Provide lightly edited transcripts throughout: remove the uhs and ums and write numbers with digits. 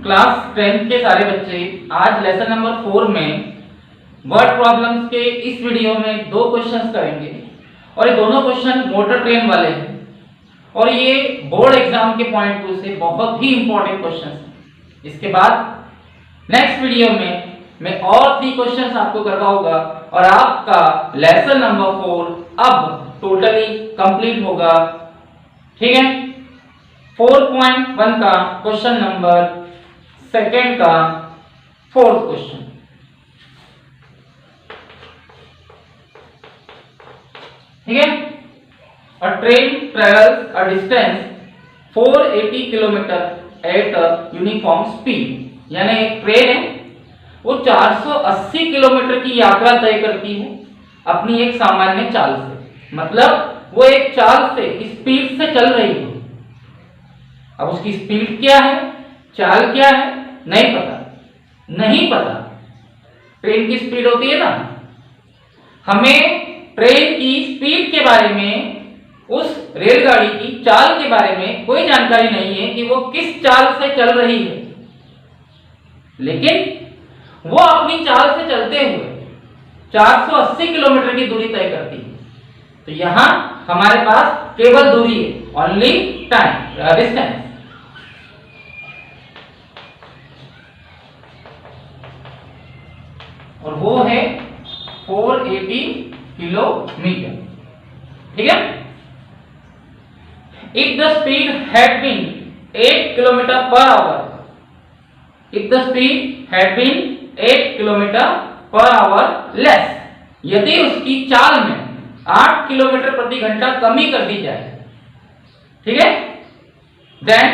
Class 10 के सारे बच्चे आज लेसन नंबर 4 में वर्ड प्रॉब्लम्स के इस वीडियो में दो क्वेश्चंस करेंगे और ये दोनों क्वेश्चन मोटर ट्रेन वाले हैं और ये बोर्ड एग्जाम के पॉइंट ऑफ व्यू से बहुत ही इंपॉर्टेंट क्वेश्चंस हैं। इसके बाद नेक्स्ट वीडियो में मैं और 3 क्वेश्चंस आपको करवाऊंगा और आपका लेसन नंबर 4 अब टोटली कंप्लीट होगा। ठीक है, 4.1 का क्वेश्चन नंबर सेकेंड का 4th क्वेश्चन। ठीक है, a train travels a distance 480 kilometre at a uniform speed, यानी एक ट्रेन है वो 480 किलोमीटर की यात्रा तय करती है अपनी एक सामान्य चाल से, मतलब वो एक चाल से स्पीड से चल रही है। अब उसकी स्पीड क्या है, चाल क्या है, नहीं पता। ट्रेन की स्पीड होती है ना, हमें ट्रेन की स्पीड के बारे में, उस रेलगाड़ी की चाल के बारे में कोई जानकारी नहीं है कि वो किस चाल से चल रही है, लेकिन वो अपनी चाल से चलते हुए 480 किलोमीटर की दूरी तय करती है। तो यहां हमारे पास केवल दूरी है, ओनली टाइम डिस्टेंस। और वो है 480 किलोमीटर। ठीक है, if the speed had been 8 kilometre per hour, if the speed had been 8 kilometre per hour less, यदि उसकी चाल में 8 किलोमीटर प्रति घंटा कमी कर दी जाए, ठीक है, then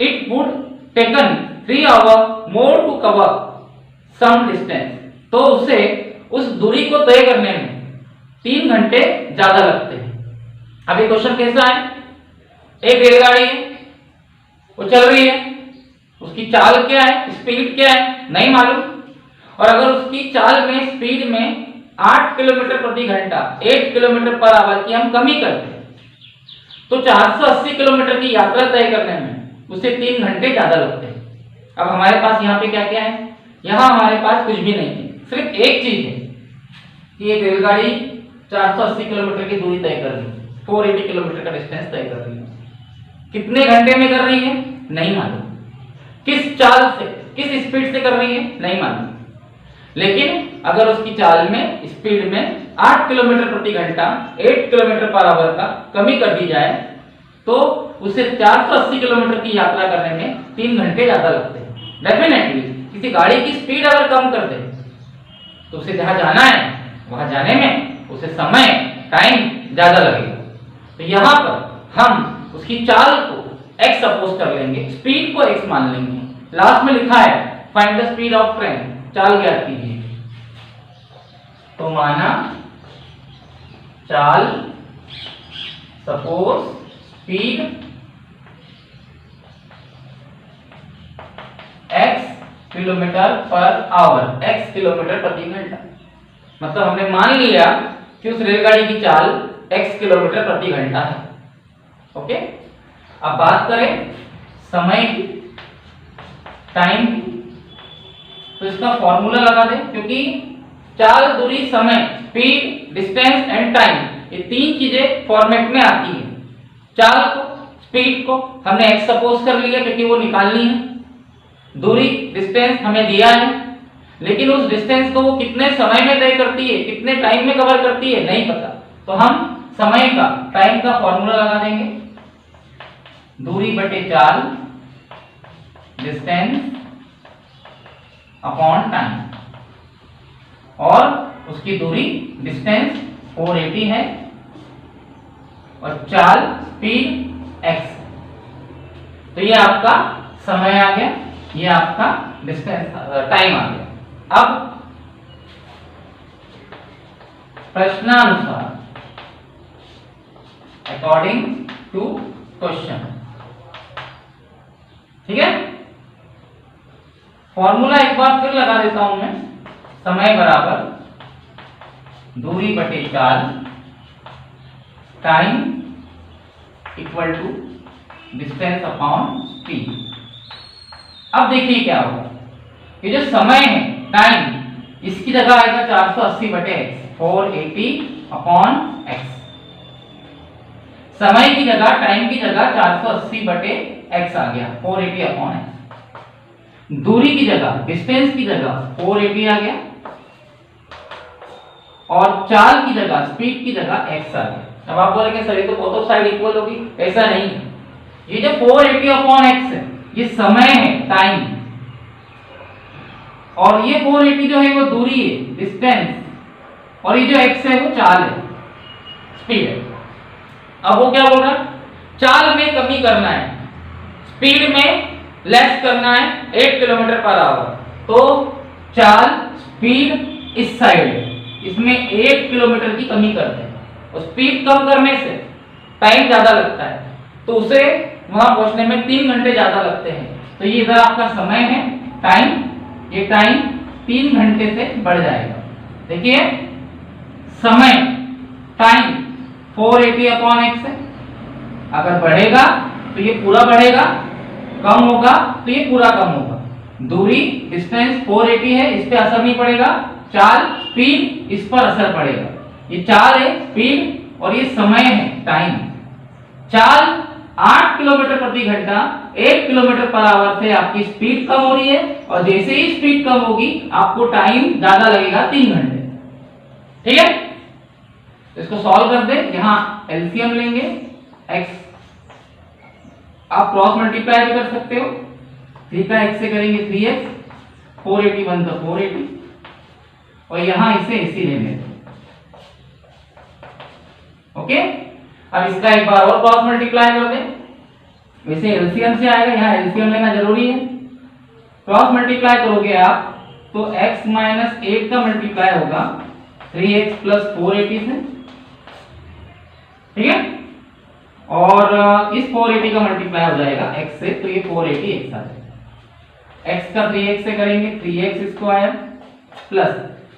it would taken 3 hours more to cover some distance, तो उसे उस दूरी को तय करने में 3 घंटे ज्यादा लगते हैं। अब ये क्वेश्चन कैसा है, एक रेलगाड़ी है वो चल रही है, उसकी चाल क्या है, स्पीड क्या है, नहीं मालूम, और अगर उसकी चाल में स्पीड में 8 किलोमीटर प्रति घंटा 8 किलोमीटर पर आवर की हम कमी करते हैं तो 480 किलोमीटर की यात्रा तय करने में उसे 3 घंटे ज्यादा लगते हैं। अब हमारे पास यहाँ पे क्या क्या है, यहाँ हमारे पास कुछ भी नहीं है, सिर्फ एक चीज है कि एक रेलगाड़ी 480 किलोमीटर की दूरी तय कर रही है, 480 किलोमीटर का डिस्टेंस तय कर रही है। कितने घंटे में कर रही है नहीं मालूम, किस चाल से किस स्पीड से कर रही है नहीं मालूम, लेकिन अगर उसकी चाल में स्पीड में 8 किलोमीटर प्रति घंटा 8 किलोमीटर पर आवर का कमी कर दी जाए तो उसे 480 किलोमीटर की यात्रा करने में 3 घंटे ज्यादा लगते हैं। डेफिनेटली किसी गाड़ी की स्पीड अगर कम कर दे तो उसे जहां जाना है वहां जाने में उसे समय टाइम ज्यादा लगेगा। तो यहां पर हम उसकी चाल को x सपोज कर लेंगे, स्पीड को x मान लेंगे। लास्ट में लिखा है find the speed of train, चाल ज्ञात कीजिए, तो माना चाल suppose speed x kilometre per hour, x kilometre प्रति घंटा, मतलब हमने मान लिया कि उस रेलगाड़ी की चाल x किलोमीटर प्रति घंटा है। ओके, अब बात करें समय की, टाइम की, तो इसका फॉर्मूला लगा दें, क्योंकि चाल, दूरी, समय, स्पीड, डिस्टेंस एंड टाइम, ये 3 चीजें फॉर्मेट में आती है। चाल को, स्पीड को हमने x सपोज कर लिया क्योंकि वो निकालनी है, दूरी डिस्टेंस हमें दिया है, लेकिन उस डिस्टेंस को वो कितने समय में तय करती है, कितने टाइम में कवर करती है नहीं पता, तो हम समय का, टाइम का फॉर्मूला लगा देंगे, दूरी बटे चाल, डिस्टेंस अपॉन टाइम, और उसकी दूरी डिस्टेंस 480 है और चाल स्पीड x, तो ये आपका समय आ गया, ये आपका डिस्टेंस टाइम आ गया। अब प्रश्नानुसार अकॉर्डिंग टू क्वेश्चन, ठीक है, फॉर्मूला एक बार फिर लगा देता हूं मैं, समय बराबर दूरी बटे चाल, time equal to distance upon speed. अब देखिए क्या होगा, ये जो समय है टाइम, इसकी जगह आएगा 480 बटे एक्स, 480 अपॉन एक्स। समय की जगह, टाइम की जगह 480 बटे एक्स आ गया, 480 अपॉन एक्स। दूरी की जगह, डिस्टेंस की जगह 480 आ गया, और चाल की जगह, स्पीड की जगह एक्स आ गया। अब आप बोलेंगे सर ये तो बोथ साइड इक्वल होगी, ऐसा नहीं है। ये जो 480 अपॉन एक्स है ये समय है, टाइम, और ये 480 जो है वो दूरी है, डिस्टेंस, और ये जो एक्स है वो चाल है, स्पीड है। अब वो क्या बोल रहा है, चाल में कमी करना है, स्पीड में लेस करना है 8 किलोमीटर पर आवर। तो चाल, स्पीड इस साइड है, इसमें 8 किलोमीटर की कमी करते हैं, और स्पीड कम करने से टाइम ज्यादा लगता है, तो उसे वहां पहुंचने में 3 घंटे ज्यादा लगते हैं। तो ये इधर आपका समय है, टाइम, ये टाइम 3 घंटे से बढ़ जाएगा। देखिए समय, टाइम 480 अपॉन एक्स है, अगर बढ़ेगा तो ये पूरा बढ़ेगा, कम होगा तो ये पूरा कम होगा। दूरी, डिस्टेंस 480 है, इस पे असर नहीं पड़ेगा। चाल, स्पीड, इस पर असर पड़ेगा। ये चाल है, स्पीड, और ये समय है, टाइम। चाल 8 किलोमीटर प्रति घंटा, 8 किलोमीटर पर आवर से आपकी स्पीड कम हो रही है, और जैसे ही स्पीड कम होगी आपको टाइम ज्यादा लगेगा, 3 घंटे। ठीक है, इसको सॉल्व कर दे। यहां एलसीएम लेंगे, x आप क्रॉस मल्टीप्लाई भी कर सकते हो, 3 का x से करेंगे 3x, 480 1 तो 480, और यहां इसे इसी लेने दो। ओके, अब इसका एक बार और क्रॉस मल्टीप्लाई कर दें, वैसे एलसीएम से आएगा, यहां एलसीएम लेना जरूरी है। क्रॉस मल्टीप्लाई करोगे आप तो x माइनस 8 का मल्टीप्लाई होगा 3x प्लस 480 से, ठीक है, और इस 480 का मल्टीप्लाई हो जाएगा x से, तो ये 480 x आ जाएगा। x का 3x से करेंगे 3x स्क्वायर, प्लस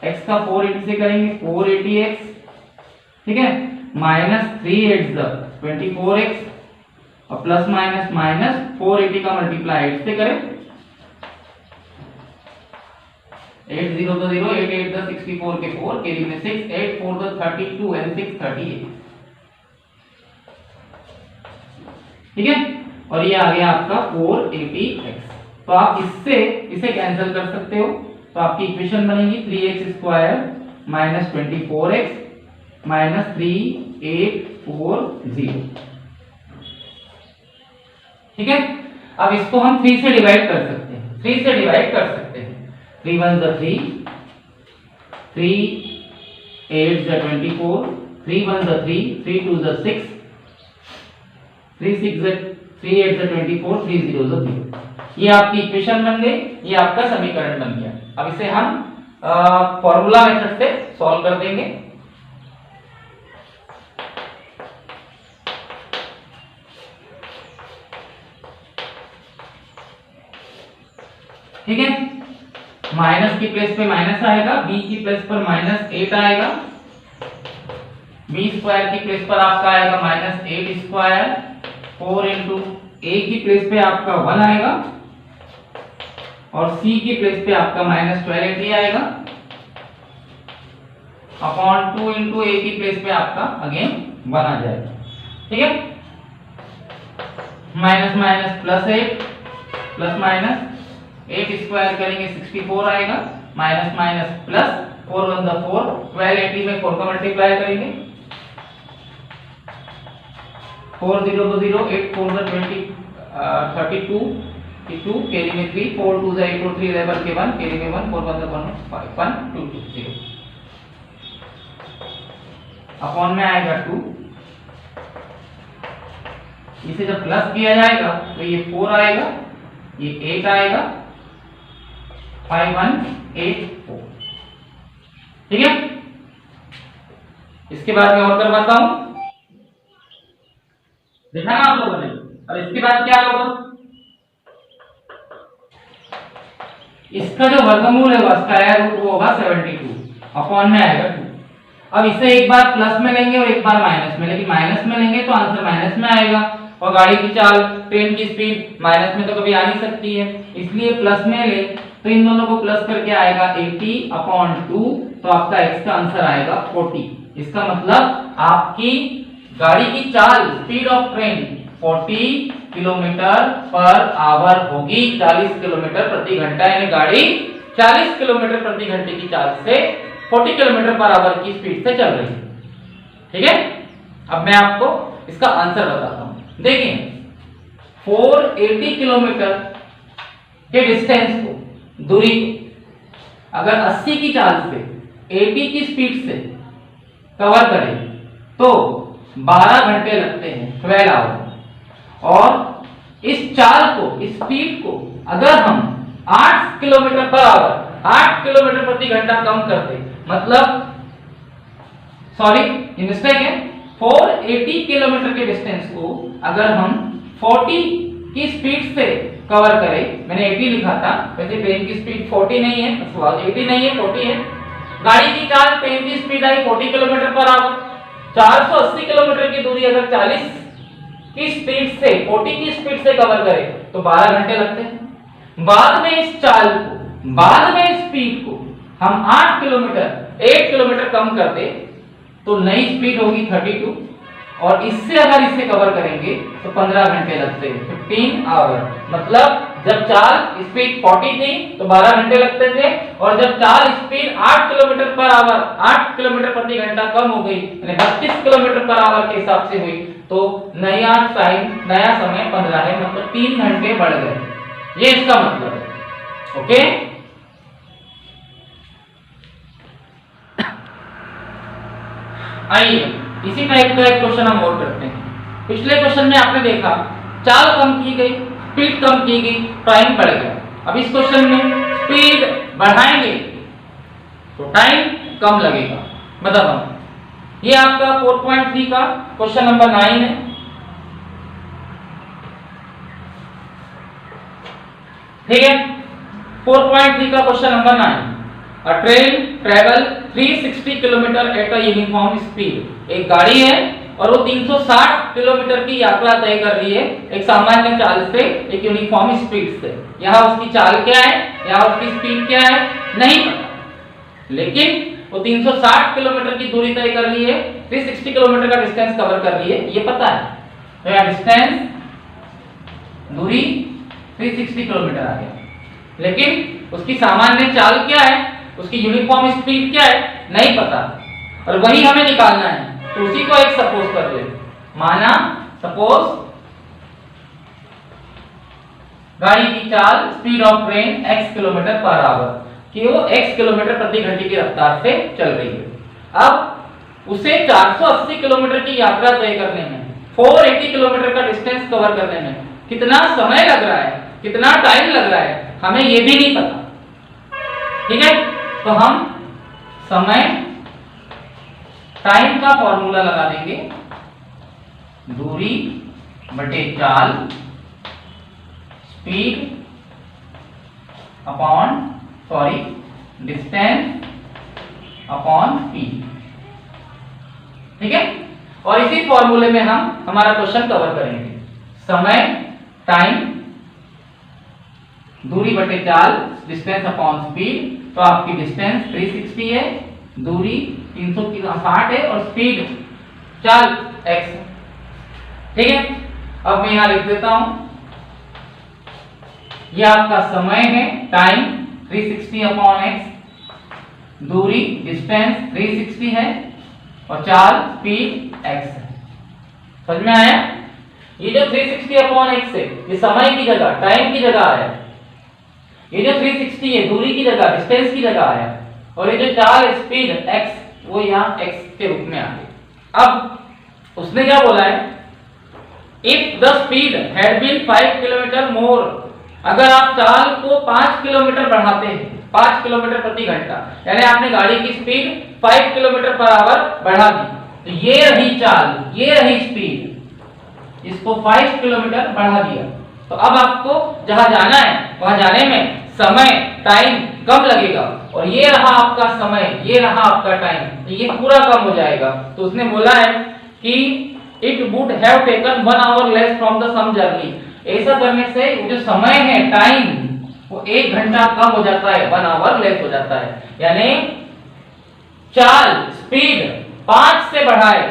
x का 480 से करेंगे 480x, ठीक है, माइनस 3 8 24x, और प्लस माइनस माइनस 480 का मल्टीप्लाई 8 से करें, 8 0 तो 0, 8 8 64 के 4, कैरी में 6, 8 4 32 and 6 38, ठीक है, और ये आ गया आपका 480x। तो आप इससे इसे कैंसिल कर सकते हो, तो आपकी इक्वेशन बनेगी 3x square minus 24x minus 3840, ठीक है। अब इसको हम 3 से डिवाइड कर सकते हैं, 3 से डिवाइड कर सकते हैं, 3 1 3, 3 8 24, 3 1 3, 3 2 6, 3 6 3 8 24, 3 0 0। ये आपकी इक्वेशन बन गई, ये आपका समीकरण बन गया। अब इसे हम फॉर्मूला मेथड से सॉल्व कर देंगे। ठीक है, माइनस की प्लेस पे माइनस आएगा, b की प्लेस पर माइनस 8 आएगा, b स्क्वायर की प्लेस पर आपका आएगा माइनस 8 स्क्वायर, 4 इंटू a की प्लेस पे आपका 1 आएगा, और c की प्लेस पे आपका माइनस 1280 आएगा, अपॉन 2 इंटू a की प्लेस पे आपका अगेन 1 आ जाएगा। ठीक है, minus minus plus 8, plus minus 8 square करेंगे 64 आएगा, माइनस माइनस प्लस, 4 1 4, 1280 में 4 का मल्टीप्लाई करेंगे, 4 0 0, 8 4 32, 2 कैरी में 3, 4 2 8 4 3 11 के 1, कैरी में 1, 4 1 5 1 2 2 0, अपॉन में आएगा 2, इसे जब प्लस किया जाएगा तो ये 4 आएगा, ये 8 आएगा, 5 1 8 4, ठीक है। इसके बाद मैं और करवाता हूं, देखा ना आप लोगों ने। अब इसके बाद क्या होगा, इसका जो वर्गमूल है स्क्वायर रूट वो होगा 72, अपॉन में आएगा 2। अब इसे एक बार प्लस में लेंगे और एक बार माइनस में, लेकिन माइनस में लेंगे तो आंसर माइनस में आएगा, और गाड़ी की चाल, ट्रेन की स्पीड माइनस में तो कभी आ नहीं सकती है, इसलिए प्लस में ले, तो इन दोनों को प्लस करके आएगा 80/2, तो आपका x का आंसर आएगा 40। इसका मतलब आपकी गाड़ी की चाल, speed of train 40 kilometre per hour होगी, 40 किलोमीटर प्रति घंटा, यानी गाड़ी 40 किलोमीटर प्रति घंटे की चाल से 40 किलोमीटर पर आवर की स्पीड से चल रही है। ठीक है, अब मैं आपको इसका आंसर बताता हूं। देखिए 480 किलोमीटर के डिस्टेंस को, दूरी को अगर 80 की चाल से 80 की स्पीड से कवर करें तो 12 घंटे लगते हैं, 12 आवर। और इस चाल को, इस स्पीड को अगर हम 8 किलोमीटर पर आवर, 8 किलोमीटर प्रति घंटा कम करते, मतलब सॉरी ये मिस्टेक है, 480 किलोमीटर के डिस्टेंस को अगर हम 40 की स्पीड से कवर करें, मैंने 80 लिखा था, वैसे ट्रेन की स्पीड 40 नहीं है, 80 नहीं है, 40 है। गाड़ी की चाल, ट्रेन की स्पीड आई 40 किलोमीटर पर आवर, 480 किलोमीटर की दूरी अगर 40 की स्पीड से, 40 की स्पीड से कवर करें तो 12 घंटे लगते हैं। बाद में इस चाल को, बाद में इस स्पीड को हम 8 किलोमीटर, 8 किलोमीटर कम करते तो नई स्पीड होगी 32, और इससे अगर इसे कवर करेंगे तो 15 घंटे लगते हैं, 15 आवर। मतलब जब चाल स्पीड 40 थी तो 12 घंटे लगते थे, और जब चाल speed 8 kilometre per hour, 8 kilometre प्रति घंटा कम हो गई, यानी 32 किलोमीटर पर आवर के हिसाब से हुई, तो नया समय 15 है, मतलब 3 घंटे बढ़ गए। ये इसका मतलब है। ओके, आइए इसी टाइप का एक क्वेश्चन हम और करते हैं। पिछले क्वेश्चन में आपने देखा चाल कम की गई, स्पीड कम की गई, टाइम बढ़ गया। अब इस क्वेश्चन में स्पीड बढ़ाएंगे तो टाइम कम लगेगा। बताता हूं, ये आपका 4.3 का क्वेश्चन नंबर 9 है। ठीक है, 4.3 का question number 9। A train travel 360 kilometre at a uniform speed. एक गाड़ी है और वो 360 किलोमीटर की यात्रा तय कर रही है एक सामान्य चाल से, एक यूनिफॉर्म स्पीड से। यहाँ उसकी चाल क्या है, यहाँ उसकी स्पीड क्या है नहीं पता, लेकिन वो 360 किलोमीटर की दूरी तय कर रही है, 360 किलोमीटर का डिस्टेंस कवर कर रही है, ये पता है। तो यहाँ डिस्टेंस, दूरी 360 किलोमीटर आ गया, लेकिन उसकी सामान्य चाल क्या है, उसकी यूनिफॉर्म स्पीड क्या है नहीं पता, और वही हमें निकालना है। तो उसी को एक सपोज कर ले, माना सपोज गाड़ी की चाल, speed of train x kilometre per hour, कि वो x किलोमीटर प्रति घंटे की रफ्तार से चल रही है। अब उसे 480 किलोमीटर की यात्रा तय करने में, 480 किलोमीटर का डिस्टेंस कवर करने में कितना समय लग रहा है, कितना टाइम लग रहा है, हमें ये भी नहीं पता। ठीक है, तो हम समय, टाइम का फॉर्मूला लगा देंगे, दूरी बटे चाल, speed upon distance upon speed. ठीक है, और इसी फॉर्मूले में हम हमारा क्वेश्चन कवर करेंगे। समय, टाइम, दूरी बटे चाल, डिस्टेंस अपॉन स्पीड। तो आपकी डिस्टेंस 360 है, दूरी 360 है, और स्पीड चाल x। ठीक है, अब मैं यहां लिख देता हूं, यह आपका समय है, टाइम 360 अपॉन x, दूरी डिस्टेंस 360 है, और चाल स्पीड x है। समझ में आया? ये जो 360 अपॉन x है, ये समय की जगह टाइम की जगह है। ये जो 360 है दूरी की जगह, डिस्टेंस की जगह है, और ये जो चाल स्पीड x, वो यहाँ x के रूप में आ गई। अब उसने क्या बोला है, if the speed had been 5 kilometre more, अगर आप चाल को 5 किलोमीटर बढ़ाते हैं, 5 किलोमीटर प्रति घंटा, यानी आपने गाड़ी की स्पीड 5 किलोमीटर पर आवर बढ़ा दी, तो ये रही चाल, ये रही स्पीड, इसको 5 किलोमीटर बढ़ा दिया, तो अब आपको जहां जाना है वहां जाने में समय, टाइम कम लगेगा, और ये रहा आपका समय, ये रहा आपका टाइम, तो ये पूरा कम हो जाएगा। तो उसने बोला है कि it would have taken 1 hour less from the some journey. ऐसा करने से जो समय है, टाइम, वो 1 घंटा कम हो जाता है, 1 आवर लेस हो जाता है। यानी चाल, स्पीड 5 से बढ़ाए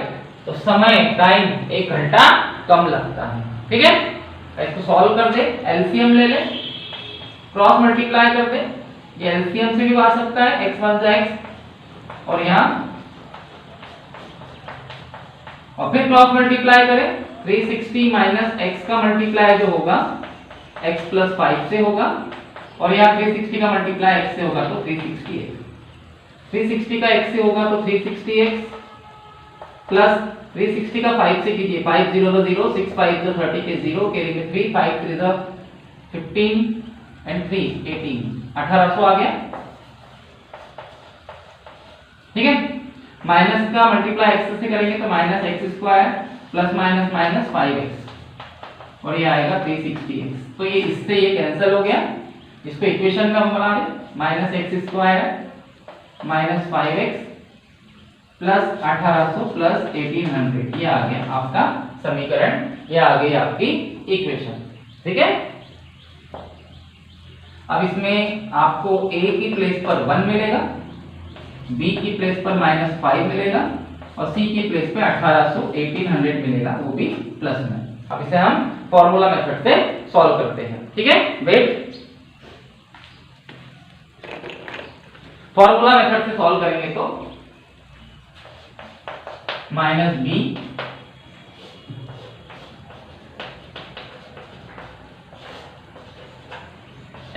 तो समय, टाइम 1 घंटा कम लगता है। ठीक है, इसको सॉल्व कर दे, एलसीएम ले ले, क्रॉस मल्टीप्लाई कर दे, ये एलसीएम से भी आ सकता है, x1 से x और यहाँ, और फिर क्रॉस मल्टीप्लाई करें, 360 माइनस x का मल्टीप्लाई जो होगा x प्लस 5 से होगा, और यहाँ 360 का मल्टीप्लाई x से होगा तो 360x, 360 का x से होगा तो 360x प्लस 360 का 5 से कीजिए, 5 0 तो 0, 6 5 तो 30 के 0, कैरी में 3, 5 3 तो 15 एंड 3 18, 1800 आ गया। ठीक है, माइनस का मल्टीप्लाई x से करेंगे तो minus x square plus minus minus 5x और ये आएगा 360x। तो ये इससे ये कैंसिल हो गया, इसको इक्वेशन में हम बना दें, minus x square minus 5x plus 1800 plus 1800, ये आ गया आपका समीकरण, ये आ गई आपकी इक्वेशन। ठीक है, अब इसमें आपको a की प्लेस पर 1 मिलेगा, b की प्लेस पर -5 मिलेगा और c की प्लेस पे 1800 मिलेगा, वो भी प्लस में। अब इसे हम फॉर्मूला मेथड से सॉल्व करते हैं। ठीक है, वेट, फॉर्मूला मेथड से सॉल्व करेंगे तो माइनस b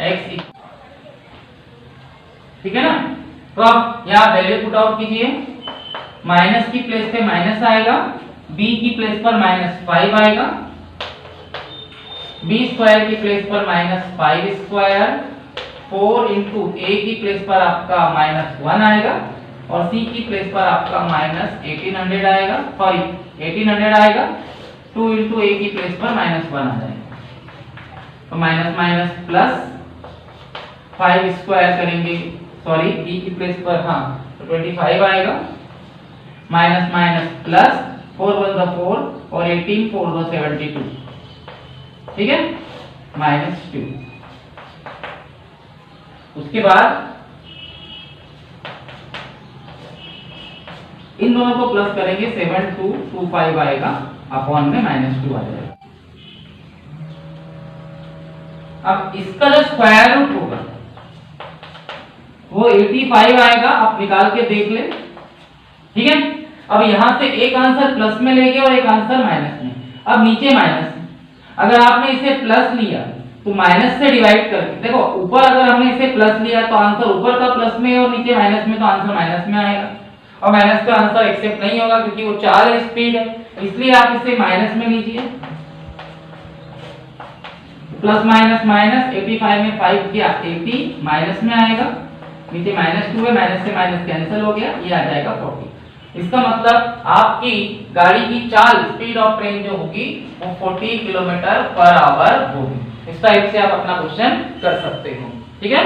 x, ठीक है ना। तो आप यहाँ वैल्यू पुट आउट कीजिए, माइनस की प्लेस पे माइनस आएगा, b की प्लेस पर -5 आएगा, b स्क्वायर की प्लेस पर -5 स्क्वायर, 4 इंटू a की प्लेस पर आपका -1 आएगा और c की प्लेस पर आपका -1800 आएगा, सॉरी 1800 आएगा, 2 इंटू a की प्लेस पर -1 आ जाएगा, तो माइनस माइनस प्लस 5 स्क्वायर करेंगे, सॉरी b की प्लेस पर, हाँ तो 25 आएगा, माइनस माइनस प्लस 4 1 द 4 और 18 4 द 72, ठीक है, -2। उसके बाद इन दोनों को प्लस करेंगे, 7225 आएगा, अपॉन में -2 आ जाएगा। अब इसका जो स्क्वायर रूट होगा वो 85 आएगा, आप निकाल के देख ले। ठीक है, अब यहां से एक आंसर प्लस में लेंगे और एक आंसर माइनस में। अब नीचे माइनस, अगर आपने इसे प्लस लिया तो माइनस से डिवाइड करके देखो, ऊपर अगर हमने इसे प्लस लिया तो आंसर ऊपर का प्लस में और नीचे माइनस में, तो आंसर माइनस में आएगा, और माइनस का आंसर एक्सेप्ट नहीं होगा क्योंकि वो 4 स्पीड है, इसलिए आप इसे माइनस में लीजिए। प्लस माइनस माइनस, 85 में 5 किया 80, माइनस में आएगा, नीचे -2 है, माइनस से माइनस कैंसिल हो गया, ये आ जाएगा 40। इसका मतलब आपकी गाड़ी की चाल, स्पीड ऑफ ट्रेन जो होगी वो 40 किलोमीटर पर आवर होगी। इस टाइप से आप अपना क्वेश्चन कर सकते हो। ठीक है।